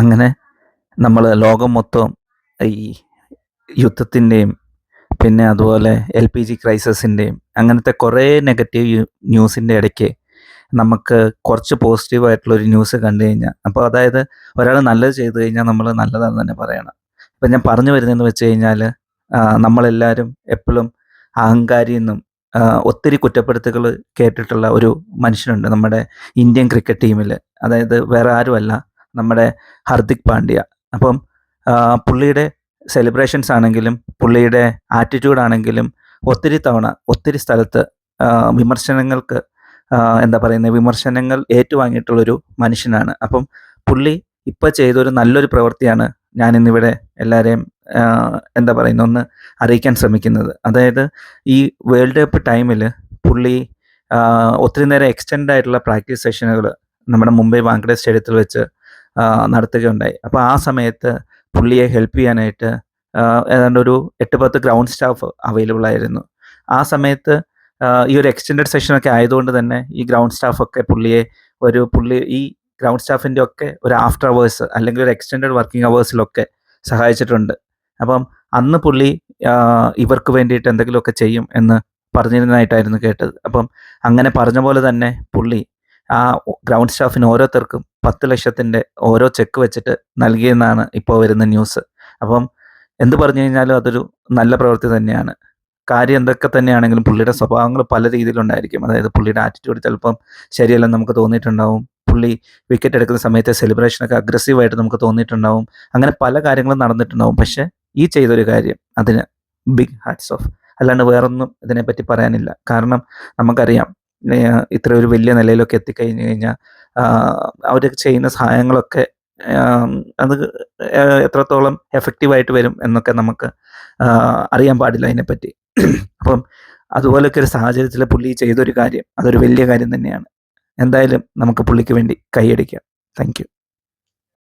അങ്ങനെ നമ്മൾ ലോകം മൊത്തം ഈ യുദ്ധത്തിൻ്റെയും പിന്നെ അതുപോലെ LPG ക്രൈസിസിൻ്റെയും അങ്ങനത്തെ കുറേ നെഗറ്റീവ് ന്യൂസിൻ്റെ ഇടയ്ക്ക് നമുക്ക് കുറച്ച് പോസിറ്റീവായിട്ടുള്ളൊരു ന്യൂസ് കണ്ടു കഴിഞ്ഞാൽ, അപ്പോൾ അതായത് ഒരാൾ നല്ലത് ചെയ്തു കഴിഞ്ഞാൽ നമ്മൾ നല്ലതാണെന്ന് തന്നെ പറയണം. ഇപ്പം ഞാൻ പറഞ്ഞു വരുന്നതെന്ന് വെച്ച് കഴിഞ്ഞാൽ, നമ്മളെല്ലാവരും എപ്പോഴും അഹങ്കാരി എന്നും ഒത്തിരി കുറ്റപ്പെടുത്തുകൾ കേട്ടിട്ടുള്ള ഒരു മനുഷ്യനുണ്ട് നമ്മുടെ ഇന്ത്യൻ ക്രിക്കറ്റ് ടീമിൽ. അതായത് വേറെ ആരുമല്ല, നമ്മുടെ ഹർദിക് പാണ്ഡ്യ. അപ്പം പുള്ളിയുടെ സെലിബ്രേഷൻസ് ആണെങ്കിലും പുള്ളിയുടെ ആറ്റിറ്റ്യൂഡ് ആണെങ്കിലും ഒത്തിരി തവണ ഒത്തിരി സ്ഥലത്ത് വിമർശനങ്ങൾക്ക് എന്താ പറയുന്നത്, വിമർശനങ്ങൾ ഏറ്റുവാങ്ങിയിട്ടുള്ളൊരു മനുഷ്യനാണ്. അപ്പം പുള്ളി ഇപ്പോൾ ചെയ്തൊരു നല്ലൊരു പ്രവൃത്തിയാണ് ഞാനിന്നിവിടെ എല്ലാവരെയും എന്താ പറയുന്നത് ഒന്ന് അറിയിക്കാൻ ശ്രമിക്കുന്നത്. അതായത് ഈ വേൾഡ് കപ്പ് ടൈമിൽ പുള്ളി ഒത്തിരി നേരം എക്സ്റ്റെൻഡ് ആയിട്ടുള്ള പ്രാക്ടീസ് സെഷനുകൾ നമ്മുടെ മുംബൈ വാങ്കഡെ സ്റ്റേഡിയത്തിൽ വെച്ച് നടത്തുകയുണ്ടായി. അപ്പോൾ ആ സമയത്ത് പുള്ളിയെ ഹെൽപ്പ് ചെയ്യാനായിട്ട് ഏതാണ്ട് ഒരു 8-10 ഗ്രൗണ്ട് സ്റ്റാഫ് അവൈലബിൾ ആയിരുന്നു. ആ സമയത്ത് ഈ ഒരു എക്സ്റ്റെൻഡഡ് സെഷനൊക്കെ ആയതുകൊണ്ട് തന്നെ ഈ ഗ്രൗണ്ട് സ്റ്റാഫൊക്കെ പുള്ളി ഈ ഗ്രൗണ്ട് സ്റ്റാഫിൻ്റെ ഒക്കെ ഒരു ആഫ്റ്റർ അവേഴ്സ് അല്ലെങ്കിൽ ഒരു എക്സ്റ്റെൻഡഡ് വർക്കിംഗ് അവേഴ്സിലൊക്കെ സഹായിച്ചിട്ടുണ്ട്. അപ്പം അന്ന് പുള്ളി ഇവർക്ക് വേണ്ടിയിട്ട് എന്തെങ്കിലുമൊക്കെ ചെയ്യും എന്ന് പറഞ്ഞിരുന്നതായിട്ടായിരുന്നു കേട്ടത്. അപ്പം അങ്ങനെ പറഞ്ഞ പോലെ തന്നെ പുള്ളി ആ ഗ്രൗണ്ട് സ്റ്റാഫിന് ഓരോരുത്തർക്കും 10 ലക്ഷത്തിൻ്റെ ഓരോ ചെക്ക് വെച്ചിട്ട് നൽകിയെന്നാണ് ഇപ്പോൾ വരുന്ന ന്യൂസ്. അപ്പം എന്ത് പറഞ്ഞു കഴിഞ്ഞാലും അതൊരു നല്ല പ്രവൃത്തി തന്നെയാണ്. കാര്യം എന്തൊക്കെ തന്നെയാണെങ്കിലും പുള്ളിയുടെ സ്വഭാവങ്ങൾ പല രീതിയിലുണ്ടായിരിക്കും. അതായത് പുള്ളിയുടെ ആറ്റിറ്റ്യൂഡ് ചിലപ്പം ശരിയല്ലെന്ന് നമുക്ക് തോന്നിയിട്ടുണ്ടാവും. പുള്ളി വിക്കറ്റ് എടുക്കുന്ന സമയത്തെ സെലിബ്രേഷനൊക്കെ അഗ്രസീവായിട്ട് നമുക്ക് തോന്നിയിട്ടുണ്ടാവും. അങ്ങനെ പല കാര്യങ്ങളും നടന്നിട്ടുണ്ടാവും. പക്ഷേ ഈ ചെയ്തൊരു കാര്യം അതിന് ബിഗ് ഹാറ്റ്സ് ഓഫ്. അല്ലാണ്ട് വേറൊന്നും ഇതിനെപ്പറ്റി പറയാനില്ല. കാരണം നമുക്കറിയാം ഇത്ര ഒരു വലിയ നിലയിലൊക്കെ എത്തിക്കഴിഞ്ഞ് കഴിഞ്ഞാൽ അവർ ചെയ്യുന്ന സഹായങ്ങളൊക്കെ അത് എത്രത്തോളം എഫക്റ്റീവായിട്ട് വരും എന്നൊക്കെ നമുക്ക് അറിയാൻ പാടില്ല അതിനെപ്പറ്റി. അപ്പം അതുപോലൊക്കെ ഒരു സാഹചര്യത്തിൽ പുള്ളി ചെയ്തൊരു കാര്യം അതൊരു വലിയ കാര്യം തന്നെയാണ്. എന്തായാലും നമുക്ക് പുള്ളിക്ക് വേണ്ടി കൈയടിക്കാം. Thank you.